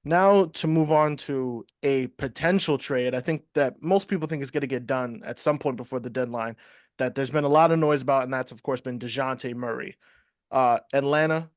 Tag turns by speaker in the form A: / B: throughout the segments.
A: Now to move on to a potential trade, I think that most people think is going to get done at some point before the deadline. That there's been a lot of noise about, and that's of course been Dejounte Murray. Atlanta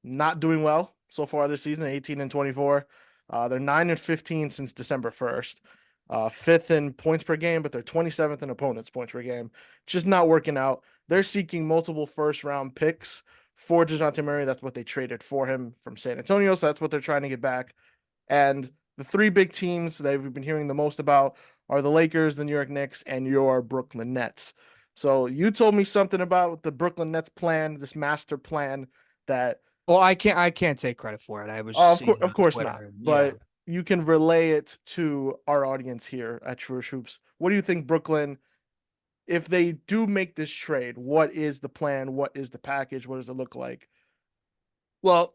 A: not doing well so far this season, 18 and 24. They're 9 and 15 since December 1st. Fifth in points per game, but they're 27th in opponents' points per game. Just not working out. They're seeking multiple first round picks for DeJounte Murray. That's what they traded for him from San Antonio. So that's what they're trying to get back. And the three big teams that we've been hearing the most about are the Lakers, the New York Knicks, and your Brooklyn Nets. So you told me something about the Brooklyn Nets plan, this master plan that
B: Well, I can't take credit for it. I was just seeing it
A: of
B: on
A: course not.
B: Twitter. Yeah.
A: But you can relay it to our audience here at True Hoops. What do you think, Brooklyn? If they do make this trade, what is the plan? What is the package? What does it look like?
B: Well,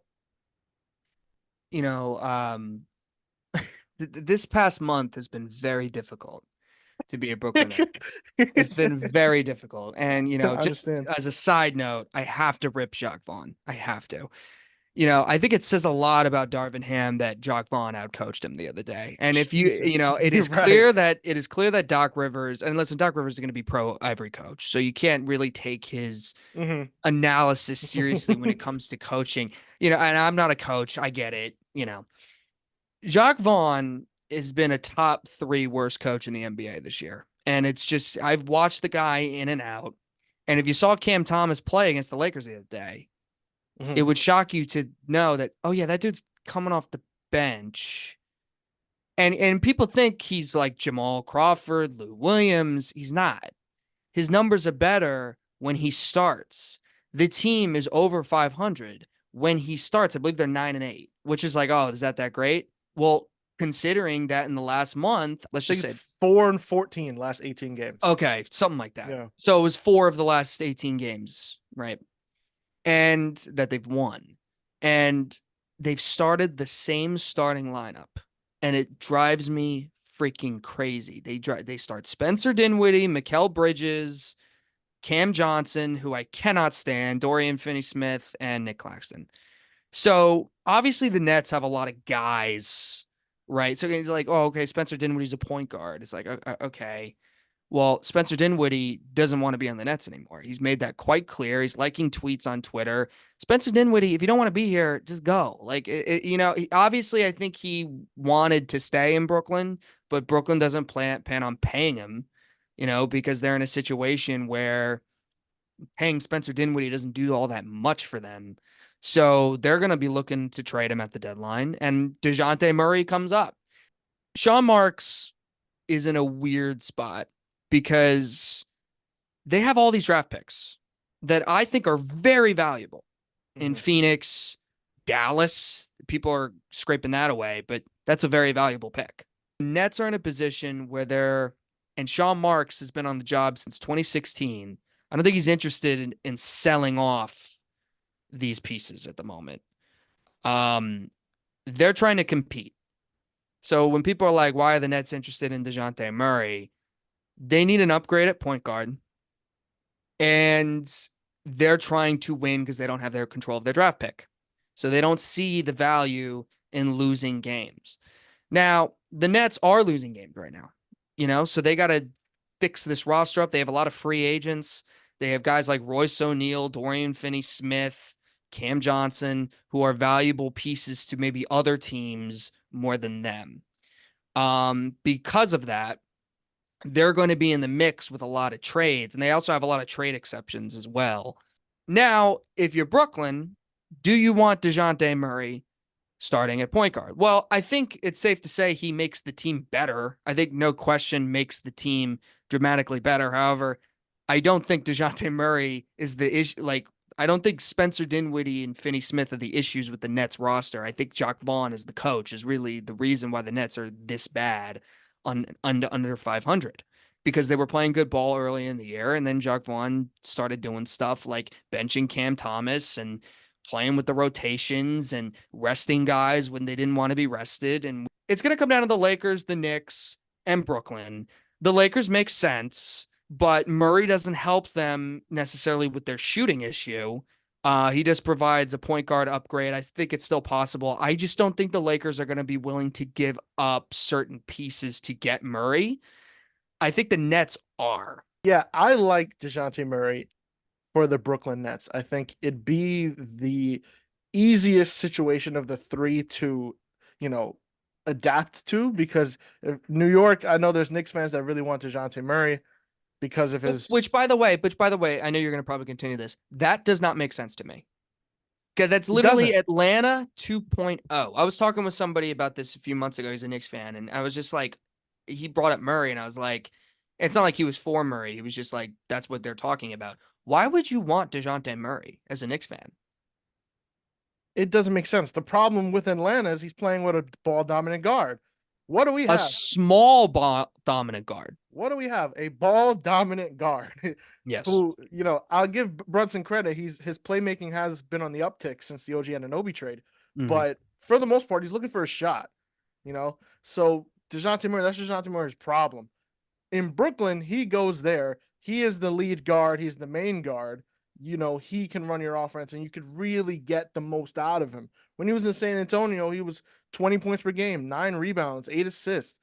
B: you know, this past month has been very difficult to be a Brooklyn Net. It's been very difficult. And,
A: I
B: just
A: understand.
B: as a side note, I have to rip Jacques Vaughn. I have to. I think it says a lot about Darvin Ham that Jacques Vaughn outcoached him the other day. And if
A: Jesus,
B: it
A: you're
B: is
A: right.
B: clear that Doc Rivers, and listen, Doc Rivers is going to be pro every coach, so you can't really take his
A: Mm-hmm.
B: analysis seriously when it comes to coaching. And I'm not a coach. I get it. Jacques Vaughn has been a top three worst coach in the NBA this year. And it's just, I've watched the guy in and out. And if you saw Cam Thomas play against the Lakers the other day,
A: Mm-hmm.
B: it would shock you to know that, oh, yeah, that dude's coming off the bench. And people think he's like Jamal Crawford, Lou Williams. He's not. His numbers are better when he starts. The team is over 500 when he starts. I believe they're 9-8, which is like, oh, is that great? Well, considering that in the last month, let's
A: I
B: just
A: think
B: say,
A: it's 4 and 14 last 18 games.
B: okay, something like that.
A: Yeah.
B: So it was four of the last 18 games, right? And that they've won. And they've started the same starting lineup. And it drives me freaking crazy. They start Spencer Dinwiddie, Mikal Bridges, Cam Johnson, who I cannot stand, Dorian Finney-Smith, and Nick Claxton. So obviously the Nets have a lot of guys, right? So it's like, oh, okay, Spencer Dinwiddie's a point guard. It's like, okay. Well, Spencer Dinwiddie doesn't want to be on the Nets anymore. He's made that quite clear. He's liking tweets on Twitter. Spencer Dinwiddie, if you don't want to be here, just go. Like, obviously, I think he wanted to stay in Brooklyn, but Brooklyn doesn't plan on paying him, because they're in a situation where paying Spencer Dinwiddie doesn't do all that much for them. So they're going to be looking to trade him at the deadline. And Dejounte Murray comes up. Sean Marks is in a weird spot because they have all these draft picks that I think are very valuable in
A: Mm-hmm.
B: Phoenix, Dallas. People are scraping that away, but that's a very valuable pick. The Nets are in a position where and Sean Marks has been on the job since 2016. I don't think he's interested in selling off these pieces at the moment. Um, they're trying to compete. So when people are like, why are the Nets interested in Dejounte Murray? They need an upgrade at point guard. And they're trying to win because they don't have their control of their draft pick. So they don't see the value in losing games. Now, the Nets are losing games right now, so they got to fix this roster up. They have a lot of free agents. They have guys like Royce O'Neal, Dorian Finney-Smith, Cam Johnson, who are valuable pieces to maybe other teams more than them. Because of that, they're going to be in the mix with a lot of trades, and they also have a lot of trade exceptions as well. Now, if you're Brooklyn, do you want Dejounte Murray starting at point guard? Well, I think it's safe to say he makes the team better. I think no question makes the team dramatically better. However, I don't think Dejounte Murray is the issue. Like, I don't think Spencer Dinwiddie and Finney Smith are the issues with the Nets roster. I think Jacques Vaughn as the coach is really the reason why the Nets are this bad on under 500 because they were playing good ball early in the year, and then Jacques Vaughn started doing stuff like benching Cam Thomas and playing with the rotations and resting guys when they didn't want to be rested. And it's going to come down to the Lakers, the Knicks, and Brooklyn. The Lakers make sense, but Murray doesn't help them necessarily with their shooting issue. He just provides a point guard upgrade. I think it's still possible. I just don't think the Lakers are going to be willing to give up certain pieces to get Murray. I think the Nets are.
A: Yeah, I like Dejounte Murray for the Brooklyn Nets. I think it'd be the easiest situation of the three to, you know, adapt to because if New York, I know there's Knicks fans that really want Dejounte Murray because of his.
B: Which by the way, I know you're going to probably continue this. That does not make sense to me. Okay, that's
A: He
B: literally
A: doesn't.
B: Atlanta 2.0. I was talking with somebody about this a few months ago. He's a Knicks fan, and I was just like, he brought up Murray, and I was like, it's not like he was for Murray. He was just like, that's what they're talking about. Why would you want DeJounte Murray as a Knicks fan?
A: It doesn't make sense. The problem with Atlanta is he's playing with a ball dominant guard. What do we
B: A
A: have?
B: small ball dominant guard.
A: What do we have? A ball dominant guard
B: Yes.
A: who, I'll give Brunson credit. His playmaking has been on the uptick since the OG Anunoby trade.
B: Hmm.
A: But for the most part, he's looking for a shot, you know? So DeJounte Murray, that's DeJounte Murray's problem. In Brooklyn, he goes there. He is the lead guard. He's the main guard. He can run your offense and you could really get the most out of him. When he was in San Antonio, he was 20 points per game, 9 rebounds, 8 assists.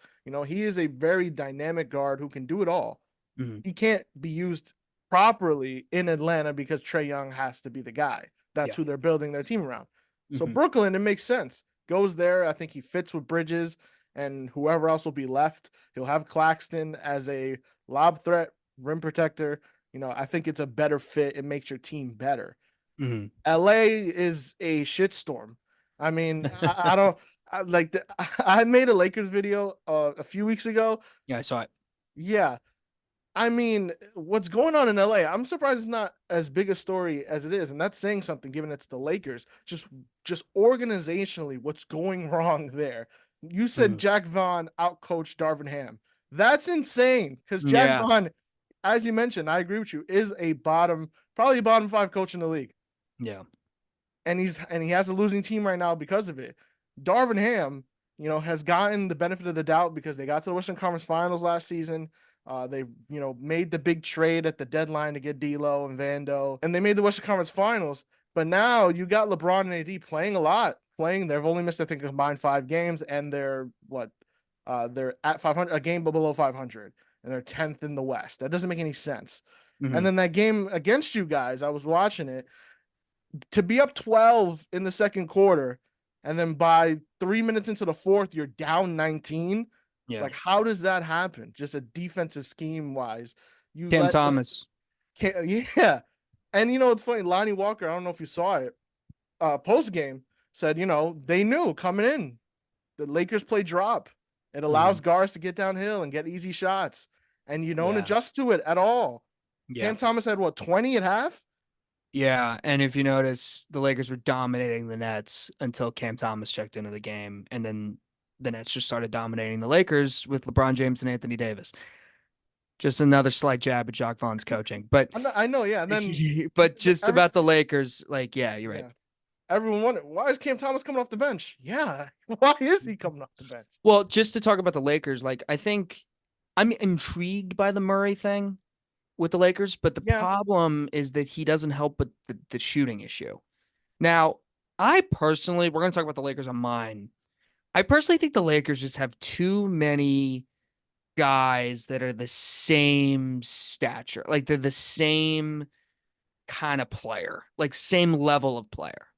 A: He is a very dynamic guard who can do it all.
B: Hmm.
A: He can't be used properly in Atlanta because Trae Young has to be the guy. That's
B: Yeah.
A: who they're building their team around. So
B: Hmm.
A: Brooklyn, it makes sense. Goes there. I think he fits with Bridges and whoever else will be left. He'll have Claxton as a lob threat, rim protector. I think it's a better fit. It makes your team better.
B: Hmm.
A: LA is a shitstorm. I mean, I don't I, like. I made a Lakers video a few weeks ago.
B: Yeah, I saw it.
A: Yeah, I mean, what's going on in LA? I'm surprised it's not as big a story as it is, and that's saying something given it's the Lakers. Just organizationally, what's going wrong there? You said
B: Hmm.
A: Jack Vaughn outcoached Darvin Ham. That's insane because Jack
B: Yeah.
A: Vaughn, as you mentioned, I agree with you, is probably a bottom five coach in the league,
B: Yeah.
A: and he has a losing team right now because of it. Darvin Ham, has gotten the benefit of the doubt because they got to the Western Conference Finals last season. They, made the big trade at the deadline to get D'Lo and Vando, and they made the Western Conference Finals. But now you got LeBron and AD playing a lot. They've only missed, I think, a combined 5 games, and they're what? They're at 500, a game below 500, and they're 10th in the West. That doesn't make any sense. And
B: Hmm.
A: then that game against you guys, I was watching it to be up 12 in the second quarter, and then by 3 minutes into the fourth, you're down 19.
B: Yeah.
A: Like, how does that happen? Just a defensive scheme wise, you
B: Cam
A: let them.
B: Thomas.
A: Yeah. And it's funny. Lonnie Walker, I don't know if you saw it, post game said, they knew coming in the Lakers play drop. It allows
B: Hmm.
A: guards to get downhill and get easy shots, and you don't
B: Yeah.
A: adjust to it at all.
B: Yeah.
A: Cam Thomas had what, 20 at half?
B: Yeah, and if you notice, the Lakers were dominating the Nets until Cam Thomas checked into the game, and then the Nets just started dominating the Lakers with LeBron James and Anthony Davis. Just another slight jab at Jacques Vaughn's coaching, but
A: I know, yeah. And then
B: but just
A: every
B: about the Lakers, like, yeah, you're right.
A: yeah, everyone wondered why is Cam Thomas coming off the bench? Yeah, why is he coming off the bench?
B: Well, just to talk about the Lakers, like, I think I'm intrigued by the Murray thing with the Lakers, but the
A: Yeah,
B: problem is that he doesn't help with the shooting issue. Now, I personally, we're going to talk about the Lakers on mine. I personally think the Lakers just have too many guys that are the same stature. Like they're the same kind of player, like same level of player.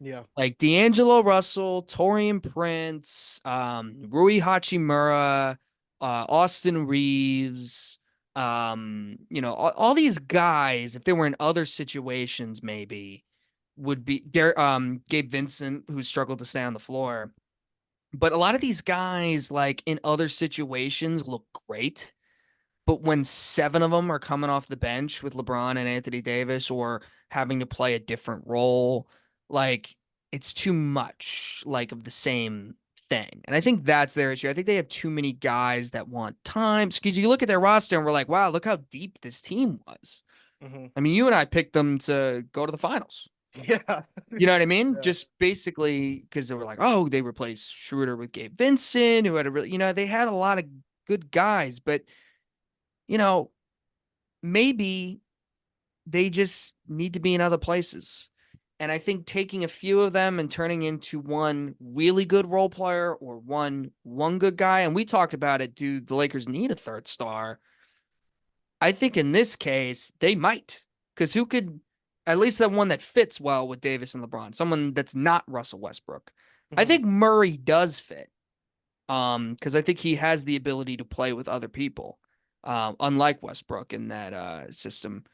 A: yeah,
B: Like D'Angelo Russell, Torian Prince, Rui Hachimura, Austin Reeves, all these guys, if they were in other situations, maybe would be there. Gabe Vincent, who struggled to stay on the floor. But a lot of these guys, like in other situations, look great. But when seven of them are coming off the bench with LeBron and Anthony Davis or having to play a different role, like it's too much like of the same thing. And I think that's their issue. I think they have too many guys that want time. Because you look at their roster and we're like, wow, look how deep this team was.
A: hmm
B: I mean, you and I picked them to go to the finals.
A: yeah,
B: You know what I mean?
A: yeah.
B: Just basically because they were like, oh, they replaced Schroeder with Gabe Vincent, who had a really, they had a lot of good guys, but you know, maybe they just need to be in other places. And I think taking a few of them and turning into one really good role player or one good guy, and we talked about it, do the Lakers need a third star? I think in this case, they might. Because who could, at least the one that fits well with Davis and LeBron, someone that's not Russell Westbrook. I
A: Mhm.
B: think Murray does fit. Because I think he has the ability to play with other people, unlike Westbrook in that system.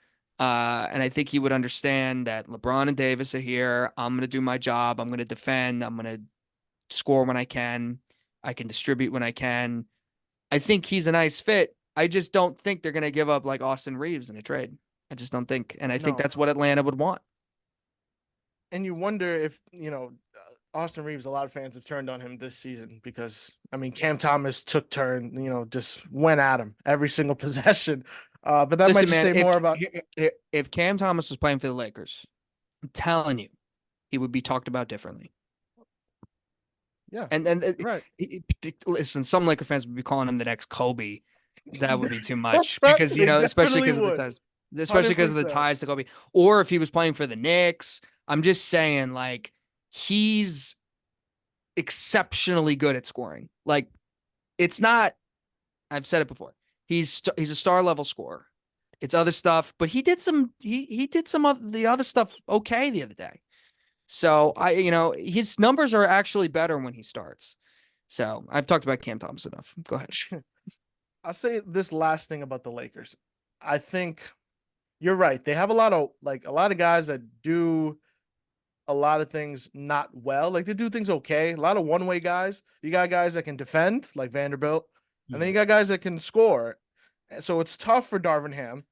B: And I think he would understand that LeBron and Davis are here. I'm going to do my job. I'm going to defend. I'm going to score when I can. I can distribute when I can. I think he's a nice fit. I just don't think they're going to give up like Austin Reeves in a trade. I just don't think. And I think
A: No.
B: that's what Atlanta would want.
A: And you wonder if, Austin Reeves, a lot of fans have turned on him this season because, I mean, Cam Thomas took turn, just went at him every single possession. But that might
B: Listen,
A: just
B: man,
A: say more about,
B: if Cam Thomas was playing for the Lakers, I'm telling you, he would be talked about differently.
A: yeah,
B: And
A: right.
B: listen, some Laker fans would be calling him the next Kobe. That would be too much because
A: They
B: especially
A: definitely
B: because of the
A: would.
B: ties, especially because of the
A: 100%.
B: ties to Kobe. Or if he was playing for the Knicks, I'm just saying, like, he's exceptionally good at scoring. Like, it's not. I've said it before. He's a star level scorer. It's other stuff, but he did some of the other stuff okay the other day. So his numbers are actually better when he starts. So I've talked about Cam Thomas enough. Go ahead.
A: I'll say this last thing about the Lakers. I think you're right. They have a lot of guys that do a lot of things not well. Like they do things okay. A lot of one-way guys. You got guys that can defend, like Vanderbilt, and then
B: Yeah.
A: you got guys that can score. So it's tough for Darvin Ham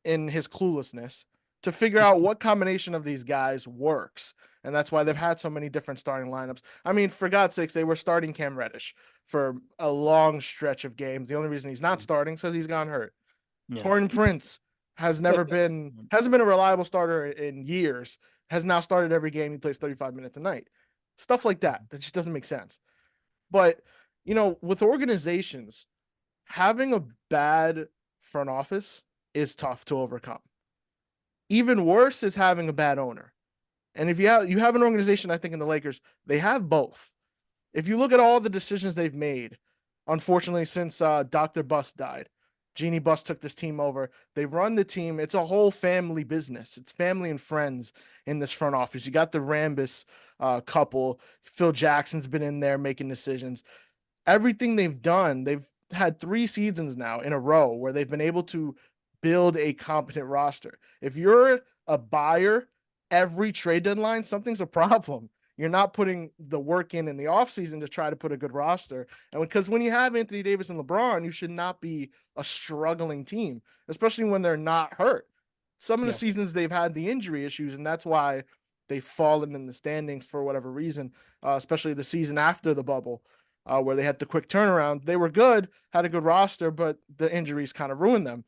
A: in his cluelessness to figure out what combination of these guys works. And that's why they've had so many different starting lineups. I mean, for God's sakes, they were starting Cam Reddish for a long stretch of games. The only reason he's not starting is because he's gone hurt.
B: Yeah.
A: Torian Prince hasn't been a reliable starter in years. Has now started every game. He plays 35 minutes a night. Stuff like that just doesn't make sense. But with organizations, having a bad front office is tough to overcome. Even worse is having a bad owner. And if you have an organization, I think in the Lakers, they have both. If you look at all the decisions they've made, unfortunately, since Dr. Bust died, Jeannie Bust took this team over. They run the team. It's a whole family business. It's family and friends in this front office. You got the Rambus couple. Phil Jackson's been in there making decisions. Everything they've done, they've had 3 seasons now in a row where they've been able to build a competent roster. If you're a buyer every trade deadline, something's a problem. You're not putting the work in the offseason to try to put a good roster. And because when you have Anthony Davis and LeBron, you should not be a struggling team, especially when they're not hurt. Some of the
B: Yeah.
A: seasons they've had the injury issues, and that's why they've fallen in the standings for whatever reason, especially the season after the bubble where they had the quick turnaround. They were good, had a good roster, but the injuries kind of ruined them.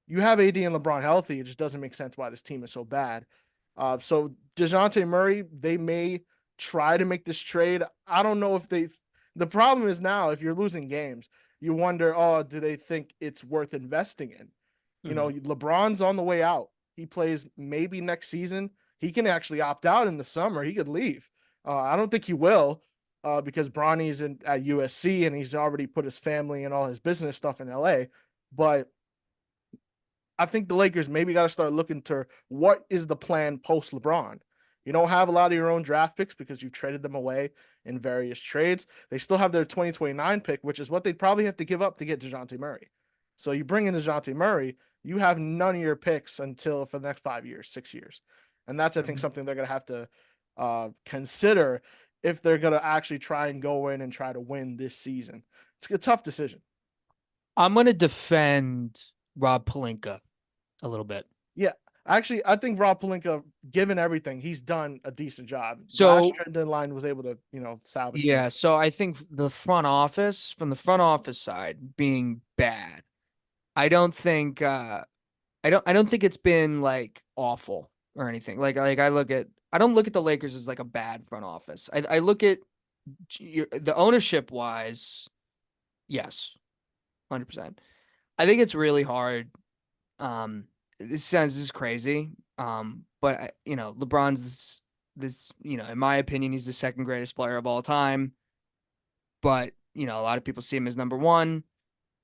A: You have AD and LeBron healthy. It just doesn't make sense why this team is so bad. So Dejounte Murray, they may try to make this trade. I don't know if they. The problem is now, if you're losing games, you wonder, oh, do they think it's worth investing in?
B: Mhm.
A: LeBron's on the way out. He plays maybe next season. He can actually opt out in the summer. He could leave. I don't think he will because Bronny's at USC and he's already put his family and all his business stuff in LA. But I think the Lakers maybe got to start looking to what is the plan post LeBron. You don't have a lot of your own draft picks because you traded them away in various trades. They still have their 2029 pick, which is what they'd probably have to give up to get Dejounte Murray. So you bring in Dejounte Murray, you have none of your picks until for the next 5 years, 6 years. And that's, I think,
B: Mhm.
A: something they're going to have to consider if they're going to actually try and go in and try to win this season. It's a tough decision.
B: I'm going to defend Rob Pelinka a little bit.
A: Yeah, actually, I think Rob Pelinka, given everything, he's done a decent job. Last
B: So,
A: trade deadline was able to, salvage
B: yeah,
A: things.
B: so I think from the front office side being bad, I don't think I don't think it's been like awful or anything. Like I don't look at the Lakers as like a bad front office. I look at the ownership wise, yes, 100%. I think it's really hard. Um, this is crazy. But LeBron's in my opinion, he's the second greatest player of all time. But a lot of people see him as number one.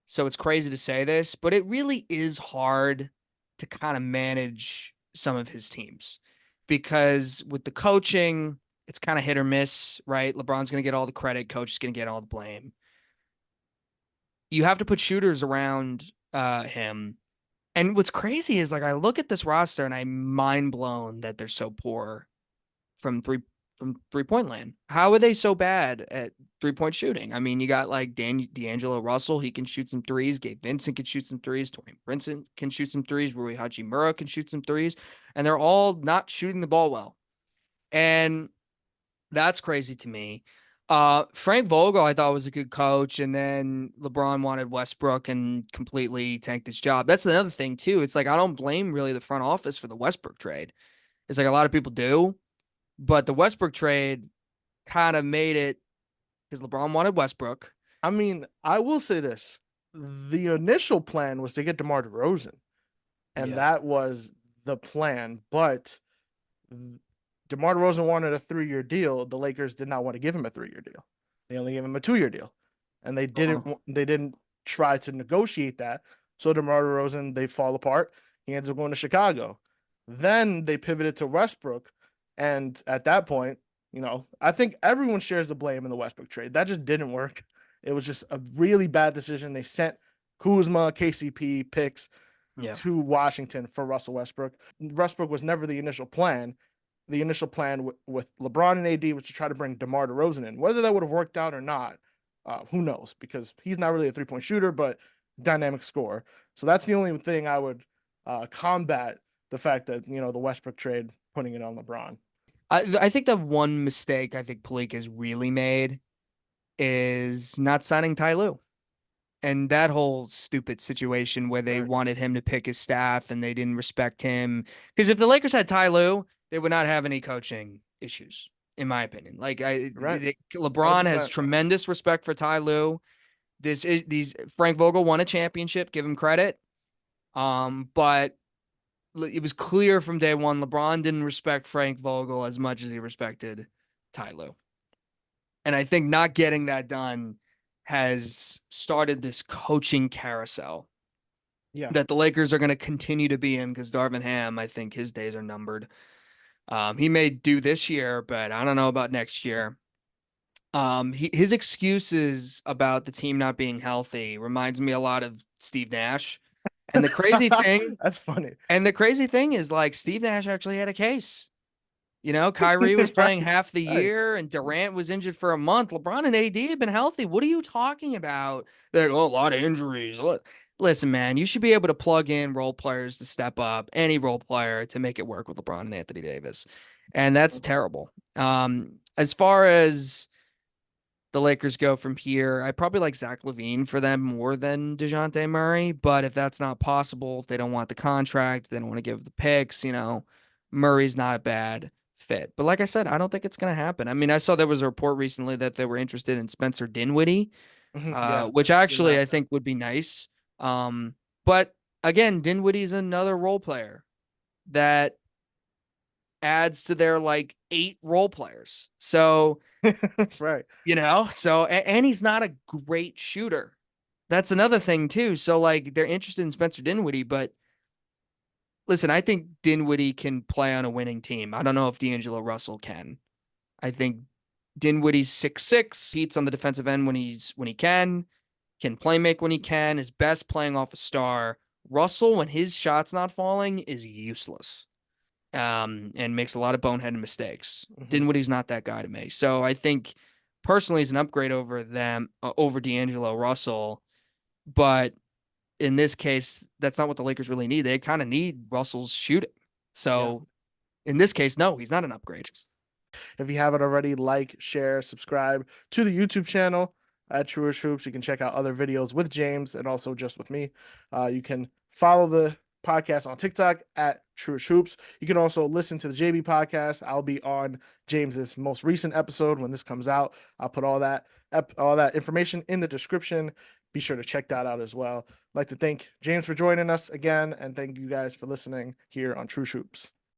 B: So it's crazy to say this, but it really is hard to kind of manage some of his teams because with the coaching, it's kind of hit or miss, right? LeBron's going to get all the credit, coach is going to get all the blame. You have to put shooters around him. And what's crazy is like I look at this roster and I'm mind blown that they're so poor from three-point land. How are they so bad at 3-point shooting? I mean, you got like D'Angelo Russell, he can shoot some threes. Gabe Vincent can shoot some threes. Torian Prince can shoot some threes. Rui Hachimura can shoot some threes, and they're all not shooting the ball well. And that's crazy to me. Frank Vogel, I thought was a good coach, and then LeBron wanted Westbrook and completely tanked his job. That's another thing too. It's like I don't blame really the front office for the Westbrook trade. It's like a lot of people do, but the Westbrook trade kind of made it because LeBron wanted Westbrook.
A: I mean, I will say this: the initial plan was to get DeMar DeRozan, and
B: Yeah.
A: that was the plan. But DeMar DeRozan wanted a 3-year deal. The Lakers did not want to give him a 3-year deal. They only gave him a 2-year deal, and they didn't try to negotiate that. So DeMar DeRozan, they fall apart. He ends up going to Chicago. Then they pivoted to Westbrook, and at that point, I think everyone shares the blame in the Westbrook trade. That just didn't work. It was just a really bad decision. They sent Kuzma, KCP picks
B: Yeah.
A: to Washington for Russell Westbrook. Westbrook was never the initial plan. The initial plan with LeBron and AD was to try to bring DeMar DeRozan in. Whether that would have worked out or not, who knows? Because he's not really a 3-point shooter, but dynamic scorer. So that's the only thing I would combat the fact that the Westbrook trade putting it on LeBron.
B: I think the one mistake I think Pelinka has really made is not signing Ty Lue. And that whole stupid situation where they
A: Right.
B: wanted him to pick his staff and they didn't respect him. Because if the Lakers had Ty Lue, they would not have any coaching issues, in my opinion. Like
A: Right.
B: LeBron has
A: 100%.
B: tremendous respect for Ty Lue. These Frank Vogel won a championship, give him credit. But it was clear from day one LeBron didn't respect Frank Vogel as much as he respected Ty Lue. And I think not getting that done has started this coaching carousel
A: Yeah.
B: that the Lakers are going to continue to be in because Darvin Ham, I think his days are numbered. He may do this year, but I don't know about next year. His excuses about the team not being healthy reminds me a lot of Steve Nash. And the crazy thing,
A: That's funny.
B: is like Steve Nash actually had a case. Kyrie was playing
A: Right.
B: half the
A: Right.
B: year and Durant was injured for a month. LeBron and AD have been healthy. What are you talking about? They're like, oh, a lot of injuries. Listen, man, you should be able to plug in role players to step up, any role player to make it work with LeBron and Anthony Davis. And that's terrible. As far as the Lakers go from here, I probably like Zach LaVine for them more than Dejounte Murray. But if that's not possible, if they don't want the contract, they don't want to give the picks, Murray's not a bad fit. But like I said, I don't think it's going to happen. I mean, I saw there was a report recently that they were interested in Spencer Dinwiddie,
A: Yeah.
B: which
A: Seen
B: actually
A: that.
B: I think would be nice. But again, Dinwiddie's another role player that adds to their like 8 role players. So,
A: Right.
B: and he's not a great shooter. That's another thing too. So like they're interested in Spencer Dinwiddie, but listen, I think Dinwiddie can play on a winning team. I don't know if D'Angelo Russell can. I think Dinwiddie's 6'6", Pete's on the defensive end when he can play make when he can, is best playing off a star. Russell, when his shot's not falling, is useless. And makes a lot of boneheaded mistakes.
A: Hmm.
B: Dinwiddie's not that guy to me. So I think personally he's an upgrade over D'Angelo Russell. But in this case, that's not what the Lakers really need. They kind of need Russell's shooting.
A: Yeah.
B: So in this case, no, he's not an upgrade.
A: If you haven't already, like, share, subscribe to the YouTube channel at Truish Hoops. You can check out other videos with James and also just with me. You can follow the podcast on TikTok at True Hoops. You can also listen to the JB podcast. I'll be on James's most recent episode when this comes out. I'll put all that information in the description. Be sure to check that out as well. I'd like to thank James for joining us again, and thank you guys for listening here on True Hoops.